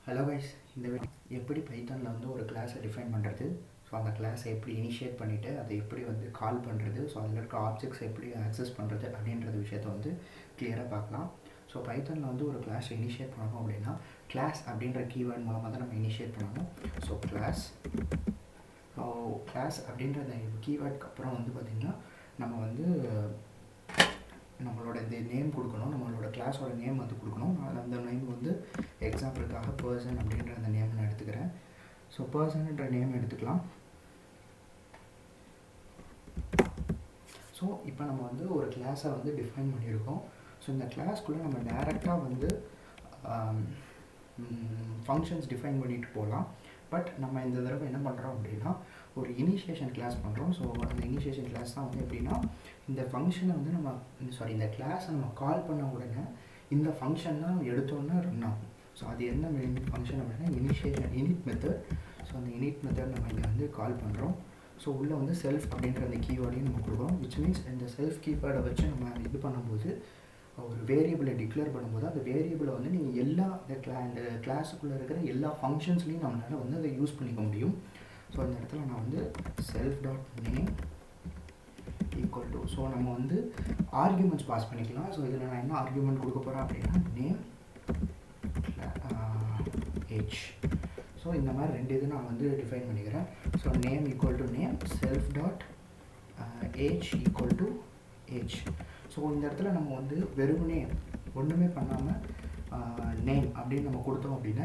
Hello guys, இந்த எப்படி பைத்தானில் வந்து ஒரு கிளாஸை டிஃபைன் பண்ணுறது, ஸோ அந்த கிளாஸை எப்படி இனிஷியேட் பண்ணிவிட்டு அதை எப்படி வந்து கால் பண்ணுறது, ஸோ அதில் இருக்க ஆப்ஜெக்ட்ஸ் எப்படி ஆக்சஸ் பண்ணுறது அப்படின்றது விஷயத்தை வந்து கிளியராக பார்க்கலாம். ஸோ பைத்தானில் வந்து ஒரு கிளாஸை இனிஷியேட் பண்ணணும் அப்படின்னா கிளாஸ் அப்படின்ற கீவேர்ட் மூலமாக தான் நம்ம இனிஷியேட் பண்ணணும். ஸோ கிளாஸ் அப்படின்ற அந்த கீவேர்டுக்கு அப்புறம் வந்து பார்த்திங்கன்னா நம்ம வந்து நம்மளோட இந்த நேம் கொடுக்கணும், நம்மளோட கிளாஸோட நேம் வந்து கொடுக்கணும். அந்த நேம் வந்து எக்ஸாம்பிளுக்காக பர்சன் அப்படின்ற அந்த நேம் நான் எடுத்துக்கிறேன். ஸோ பர்சன்ன்ற நேம் எடுத்துக்கலாம். ஸோ இப்போ நம்ம வந்து ஒரு கிளாஸை வந்து டிஃபைன் பண்ணியிருக்கோம். ஸோ இந்த கிளாஸ்க்குள்ளே நம்ம டைரெக்டாக வந்து ஃபங்க்ஷன்ஸ் டிஃபைன் பண்ணிட்டு போகலாம். பட் நம்ம இந்த தடவை என்ன பண்ணுறோம் அப்படின்னா ஒரு இனிஷியேஷன் கிளாஸ் பண்ணுறோம். ஸோ அந்த இனிஷியேஷன் கிளாஸ் தான் வந்து எப்படின்னா இந்த ஃபங்க்ஷனை வந்து இந்த கிளாஸை நம்ம கால் பண்ண உடனே இந்த ஃபங்க்ஷன் தான் எடுத்தோன்னே ரன் ஆகும். ஸோ அது என்ன ஃபங்க்ஷன் அப்படின்னா இனிட் மெத்தட். ஸோ அந்த இனிட் மெத்தட் நம்ம இங்கே வந்து கால் பண்ணுறோம். ஸோ உள்ளே வந்து செல்ஃப் அப்படின்ற அந்த கீவேர்டையும் நம்ம கொடுக்குறோம். விச் மீன்ஸ் இந்த செல்ஃப் கீவேர்டை வச்சு நம்ம இது பண்ணும்போது ஒரு வேரியபிளை டிக்ளேர் பண்ணும்போது அந்த வேரியபிளை வந்து நீங்கள் எல்லா இந்த கிளாஸுக்குள்ளே இருக்கிற எல்லா ஃபங்க்ஷன்ஸ்லையும் நம்மளால் வந்து அதை யூஸ் பண்ணிக்க முடியும். ஸோ அந்த இடத்துல நான் வந்து self dot name equal to, so நம்ம வந்து ஆர்கியூமெண்ட்ஸ் பாஸ் பண்ணிக்கலாம். ஸோ இதில் நான் என்ன ஆர்கியூமெண்ட் கொடுக்க போகிறேன் அப்படின்னா நேம் ஏஜ். ஸோ இந்த மாதிரி ரெண்டு இது நான் வந்து டிஃபைன் பண்ணிக்கிறேன். So name equal to name, self dot age equal to age. So இந்த இடத்துல நம்ம வந்து வெறுமனே ஒன்றுமே பண்ணாமல் நேம் அப்படின்னு நம்ம கொடுத்தோம் அப்படின்னா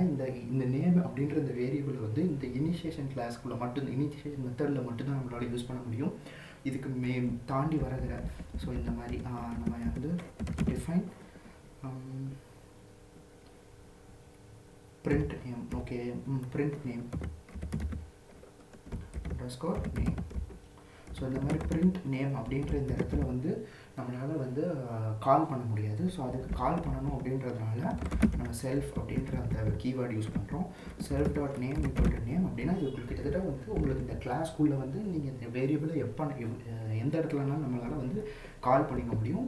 இந்த நேம் அப்படின்ற இந்த வேரியபிளை வந்து இந்த இனிஷியேஷன் கிளாஸ்க்குள்ளே மட்டும் இனிஷியேஷன் மெத்தடில் மட்டும்தான் நம்மளால் யூஸ் பண்ண முடியும். இதுக்கு தாண்டி வரகிற ஸோ இந்த மாதிரி நம்ம வந்து define print name. Okay, print name underscore name. So இந்த மாதிரி print name அப்படின்ற இந்த இடத்துல வந்து நம்மளால் வந்து கால் பண்ண முடியாது. ஸோ அதுக்கு கால் பண்ணணும் அப்படின்றதுனால நம்ம செல்ஃப் அப்படின்ற அந்த கீவேர்டு யூஸ் பண்ணுறோம். Self dot name equal to name அப்படின்னா இது கிட்டத்தட்ட வந்து உங்களுக்கு இந்த கிளாஸ்க்குள்ளே வந்து நீங்கள் இந்த வேரியபிளை எந்த இடத்துலனாலும் நம்மளால் வந்து கால் பண்ணிக்க முடியும்,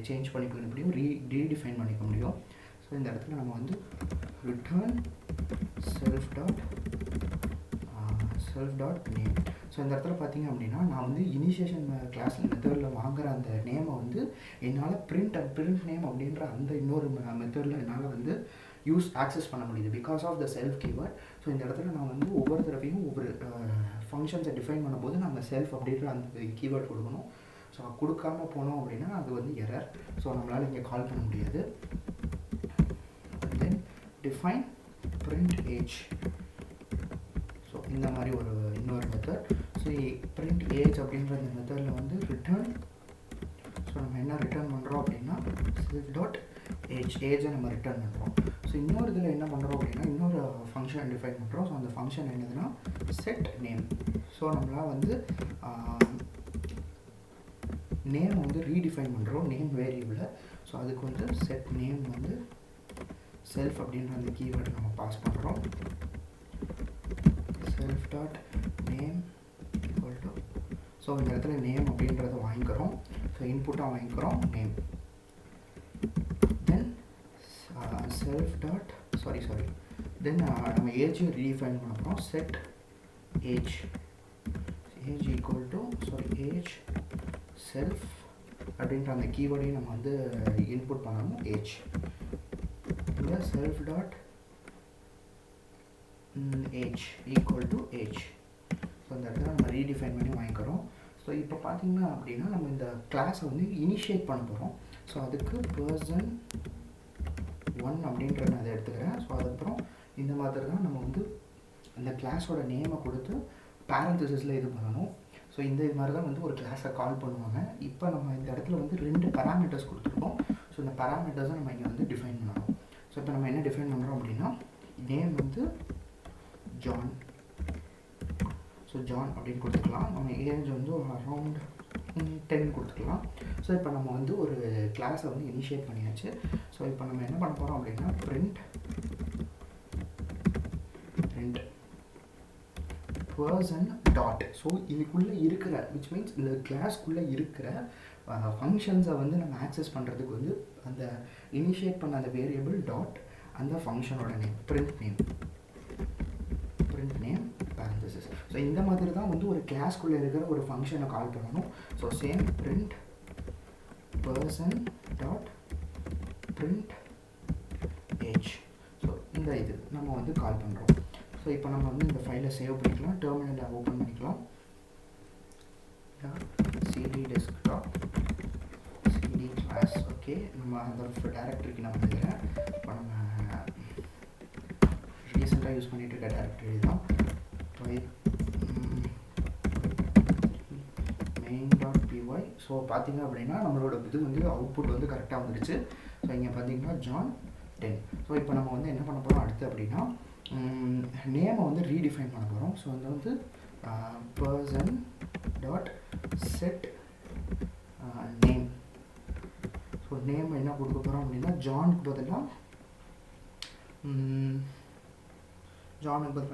சேஞ்ச் பண்ணிக்க முடியும், ரீடிஃபைன் பண்ணிக்க முடியும். ஸோ இந்த இடத்துல நம்ம வந்து return self dot name. So இந்த இடத்துல பார்த்தீங்க அப்படின்னா நான் வந்து இனிஷியேஷன் கிளாஸ் மெத்தடில் வாங்குகிற அந்த நேமை வந்து என்னால் பிரிண்ட் நேம் அப்படின்ற அந்த இன்னொரு மெத்தடில் என்னால் வந்து ஆக்சஸ் பண்ண முடியுது because of the self keyword. So இந்த இடத்துல நான் வந்து ஒவ்வொரு தடவையும் ஒவ்வொரு ஃபங்க்ஷன்ஸை டிஃபைன் பண்ணும்போது நம்ம செல்ஃப் அப்படின்ற அந்த கீவேர்ட் கொடுக்கணும். ஸோ கொடுக்காம போனோம் அப்படின்னா அது வந்து எரர். ஸோ நம்மளால் இங்கே கால் பண்ண முடியாது. தென் டிஃபைன் print age. ஸோ இந்த மாதிரி இன்னொரு மெத்தட். ஸோ print age அப்படின்ற இந்த மெத்தடில் வந்து ரிட்டர்ன், ஸோ நம்ம என்ன ரிட்டர்ன் பண்ணுறோம் அப்படின்னா செல்ஃப் டாட் ஏஜை நம்ம ரிட்டர்ன் பண்ணுறோம். ஸோ இன்னொரு இதில் என்ன பண்ணுறோம் அப்படின்னா இன்னொரு ஃபங்க்ஷன் டிஃபைன் பண்ணுறோம். ஸோ அந்த ஃபங்க்ஷன் என்னதுன்னா செட் நேம். ஸோ நம்மளால் வந்து நேம் வந்து ரீடிஃபைன் பண்ணுறோம் நேம் வேரியபிளை. ஸோ அதுக்கு வந்து செட் நேம் வந்து செல்ஃப் அப்படின்ற அந்த கீவேர்டு நம்ம பாஸ் பண்ணுறோம். Self dot name equal to, so இந்த இடத்துல நேம் அப்படின்றத வாங்கிக்கிறோம். ஸோ இன்புட்டாக வாங்கிக்கிறோம் நேம். தென் செல்ஃப் டாட் தென் நம்ம ஏஜையும் ரீடிஃபைன் பண்ண போகிறோம். Set age equal to age self அப்படின்ற அந்த கீவேர்டையும் நம்ம வந்து இன்புட் பண்ணணும் ஏஜ். இந்த self dot age equal to age. So இந்த இடத்துல நம்ம ரீடிஃபைன் பண்ணி வாங்கிக்கிறோம். ஸோ இப்போ பார்த்தீங்கன்னா அப்படின்னா நம்ம இந்த கிளாஸை வந்து இனிஷியேட் பண்ண போகிறோம். ஸோ அதுக்கு பர்சன் 1 அப்படின்ற நான் அதை எடுத்துக்கிறேன். ஸோ அதுக்கப்புறம் இந்த மாதிரி தான் நம்ம வந்து அந்த கிளாஸோட நேமை கொடுத்து பேரந்தசிஸில் இது பண்ணணும். ஸோ இது மாதிரி தான் வந்து ஒரு கிளாஸை கால் பண்ணுவாங்க. இப்போ நம்ம இந்த இடத்துல வந்து 2 பேராமீட்டர்ஸ் கொடுத்துருக்கோம். ஸோ இந்த பேராமீட்டர்ஸை நம்ம இங்கே வந்து டிஃபைன் பண்ணணும். ஸோ இப்போ நம்ம என்ன டிஃபைன் பண்ணுறோம் அப்படின்னா நேம் வந்து ஜான். ஸோ ஜான் அப்படின்னு கொடுத்துக்கலாம். நம்ம ஏஜ் வந்து அரௌண்ட் 10 கொடுத்துக்கலாம். ஸோ இப்போ நம்ம வந்து ஒரு கிளாஸை வந்து இனிஷியேட் பண்ணியாச்சு. ஸோ இப்போ நம்ம என்ன பண்ண போகிறோம் அப்படின்னா print person டாட். ஸோ இதுக்குள்ளே இருக்கிற விச் மீன்ஸ் இந்த கிளாஸ்க்குள்ளே இருக்கிற ஃபங்க்ஷன்ஸை வந்து நம்ம ஆக்சஸ் பண்ணுறதுக்கு வந்து அந்த இனிஷியேட் பண்ண அந்த வேரியபிள் டாட் அந்த ஃபங்க்ஷனோட name print name parenthesis. So இந்த மாதிரி தான் வந்து ஒரு கிளாஸ்க்குள்ளே இருக்கிற ஒரு ஃபங்க்ஷனை கால் பண்ணணும். So same print person dot print age. So இந்த இது நம்ம வந்து கால் பண்ணுறோம். ஸோ இப்போ நம்ம வந்து இந்த ஃபைலை சேவ் பண்ணிக்கலாம், டெர்மினலில் ஓப்பன் பண்ணிக்கலாம். cd desktop cd class. Okay, நம்ம அந்த டேரக்டரிக்கு நான் வந்துக்கிறேன். இப்போ நம்ம ரீசெண்டாக யூஸ் பண்ணிட்டு இருக்க டேரக்டரி தான் main.py. ஸோ பார்த்தீங்க அப்படின்னா நம்மளோட இது வந்து அவுட்புட் வந்து கரெக்டாக வந்துடுச்சு. ஸோ இங்கே பார்த்தீங்கன்னா ஜான் 10. ஸோ இப்போ நம்ம வந்து என்ன பண்ண போகிறோம் அடுத்து அப்படின்னா நேமை வந்து ரீடிஃபைன் பண்ண போகிறோம். ஸோ அது வந்து person dot set name. So name என்ன கொடுக்க போகிறோம் அப்படின்னா ஜானுக்கு பதிலாக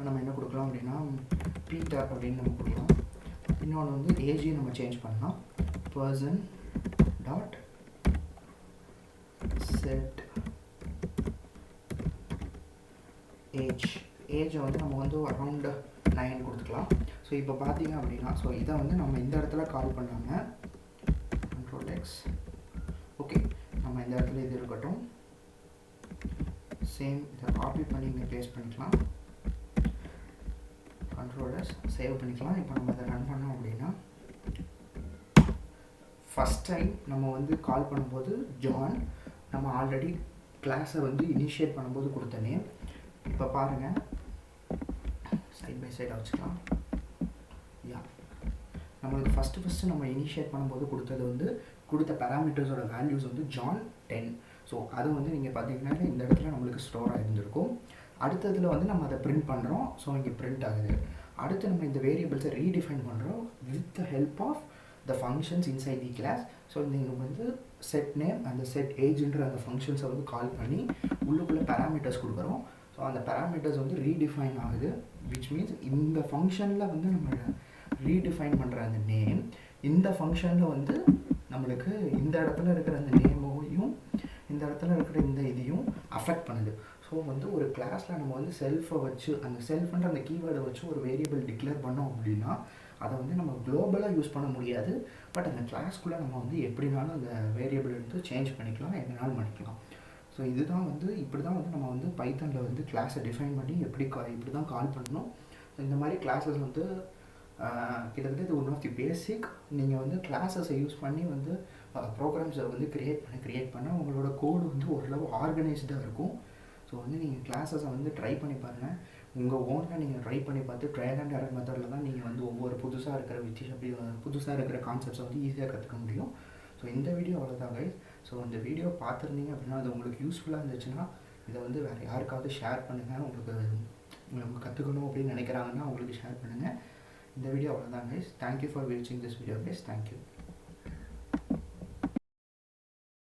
நம்ம என்ன கொடுக்கலாம் அப்படின்னா பீட்டர் அப்படின்னு நம்ம கொடுக்கலாம். இன்னொன்று வந்து ஏஜையும் நம்ம சேஞ்ச் பண்ணலாம். person டாட் செட் ஏஜை வந்து நம்ம வந்து அரௌண்ட் 9 கொடுத்துக்கலாம். ஸோ இப்போ பார்த்தீங்க அப்படின்னா ஸோ இதை வந்து நம்ம இந்த இடத்துல கால் பண்ணாமல் Ctrl X. ஓகே, நம்ம இந்த இடத்துல இது இருக்கட்டும். சேம் இதை காப்பி பண்ணி இங்கே பேஸ்ட் பண்ணிக்கலாம். Ctrl S சேவ் பண்ணிக்கலாம். இப்போ நம்ம இதை ரன் பண்ணோம் அப்படின்னா ஃபஸ்ட் டைம் நம்ம வந்து கால் பண்ணும்போது ஜான் நம்ம ஆல்ரெடி கிளாஸை வந்து இனிஷியேட் பண்ணும்போது கொடுத்த நேம். இப்போ பாருங்கள், சைட் பை சைடாக வச்சுக்கலாம். நம்மளுக்கு ஃபஸ்ட்டு நம்ம இனிஷியேட் பண்ணும்போது கொடுத்தது வந்து கொடுத்த பேராமீட்டர்ஸோட வேல்யூஸ் வந்து ஜான் 10. ஸோ அது வந்து நீங்கள் பார்த்தீங்கன்னா இந்த இடத்துல நம்மளுக்கு ஸ்டோர் ஆகிருந்திருக்கும். அடுத்ததில் வந்து நம்ம அதை பிரிண்ட் பண்ணுறோம். ஸோ இங்கே பிரிண்ட் ஆகுது. அடுத்து நம்ம இந்த வேரியபிள்ஸை ரீடிஃபைன் பண்ணுறோம் with the help of the functions inside the class. So நீங்கள் வந்து செட் நேம் அந்த செட் ஏஜ்ன்ற அந்த ஃபங்க்ஷன்ஸை வந்து கால் பண்ணி உள்ளுக்குள்ளே பேராமீட்டர்ஸ் கொடுக்குறோம். ஸோ அந்த பேராமீட்டர்ஸ் வந்து ரீடிஃபைன் ஆகுது. விச் மீன்ஸ் இந்த ஃபங்க்ஷனில் வந்து நம்ம ரீடிஃபைன் பண்ணுற அந்த நேம் இந்த ஃபங்க்ஷனில் வந்து நம்மளுக்கு இந்த இடத்துல இருக்கிற அந்த நேமையும் இந்த இடத்துல இருக்கிற இந்த இதையும் அஃபெக்ட் பண்ணுது. ஸோ வந்து ஒரு கிளாஸில் நம்ம வந்து செல்ஃபை வச்சு அந்த செல்ஃப்ன்ற அந்த கீவேர்டை வச்சு ஒரு வேரியபிள் டிக்ளேர் பண்ணோம் அப்படின்னா அதை வந்து நம்ம குளோபலாக யூஸ் பண்ண முடியாது. பட் அந்த கிளாஸ்க்குள்ளே நம்ம வந்து எப்படினாலும் அந்த வேரியபிள் எடுத்து சேஞ்ச் பண்ணிக்கலாம், எங்கனாலும் பண்ணிக்கலாம். ஸோ இதுதான் வந்து இப்படி தான் வந்து நம்ம வந்து பைத்தானில் வந்து கிளாஸை டிஃபைன் பண்ணி இப்படி தான் கால் பண்ணணும். இந்த மாதிரி கிளாஸஸ் வந்து கிட்டத்தட்ட இது ஒன் ஆஃப் தி பேசிக். நீங்கள் வந்து கிளாஸஸை யூஸ் பண்ணி வந்து ப்ரோக்ராம்ஸை வந்து க்ரியேட் பண்ண உங்களோட கோடு வந்து ஓரளவு ஆர்கனைஸ்டாக இருக்கும். ஸோ வந்து நீங்கள் கிளாஸஸை வந்து ட்ரை பண்ணி பாருங்கள். உங்கள் ஓனில் நீங்கள் ட்ரை பண்ணி பார்த்து ட்ரையல் அண்ட் எரர் மெத்தடில் தான் நீங்கள் வந்து ஒவ்வொரு புதுசாக இருக்கிற கான்செப்ட்ஸை வந்து ஈஸியாக கற்றுக்க முடியும். ஸோ இந்த வீடியோ அவ்வளோதான் கைஸ். ஸோ இந்த வீடியோ பார்த்துருந்தீங்க அப்படின்னா அது உங்களுக்கு யூஸ்ஃபுல்லாக இருந்துச்சுன்னா இதை வந்து வேறு யாருக்காவது ஷேர் பண்ணுங்கள். உங்களுக்கு கற்றுக்கணும் அப்படின்னு நினைக்கிறாங்கன்னா உங்களுக்கு ஷேர் பண்ணுங்கள். இந்த வீடியோ அவ்வளோதான் கைஸ். தேங்க்யூ ஃபார் வாட்சிங் திஸ் வீடியோ கைஸ். தேங்க்யூ.